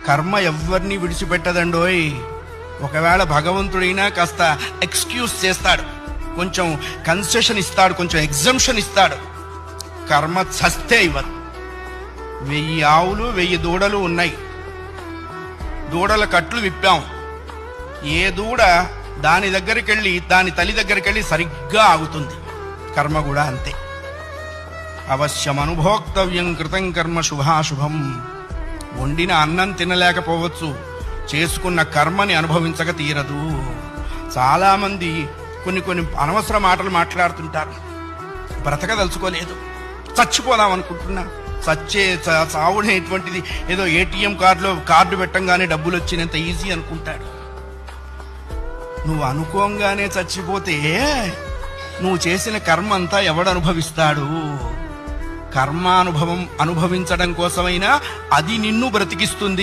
కర్మ ఎవ్వరిని విడిచిపెట్టదండోయ్. ఒకవేళ భగవంతుడైనా కాస్త ఎక్స్క్యూజ్ చేస్తాడు, కొంచెం కన్సెషన్ ఇస్తాడు, కొంచెం ఎగ్జంప్షన్ ఇస్తాడు. కర్మ చస్తే ఇవ్వదు. 1000 ఆవులు 1000 దూడలు ఉన్నాయి. దూడల కట్లు విప్పాం. ఏ దూడ దాని దగ్గరికి వెళ్ళి దాని తల్లి దగ్గరికి వెళ్ళి సరిగ్గా ఆగుతుంది. కర్మ కూడా అంతే. అవశ్యం అనుభోక్తవ్యం కృతం కర్మ శుభాశుభం. వండిన అన్నం తినలేకపోవచ్చు, చేసుకున్న కర్మని అనుభవించక తీరదు. చాలామంది కొన్ని అనవసర మాటలు మాట్లాడుతుంటారు. బ్రతకదలుచుకోలేదు, చచ్చిపోదాం అనుకుంటున్నా. చావునేటువంటిది ఏదో ఏటీఎం కార్డు పెట్టంగానే డబ్బులు వచ్చినంత ఈజీ అనుకుంటాడు. నువ్వు అనుకోంగానే చచ్చిపోతే నువ్వు చేసిన కర్మ అంతా ఎవడు అనుభవిస్తాడు? కర్మానుభవం అనుభవించడం కోసమైనా అది నిన్ను బ్రతికిస్తుంది.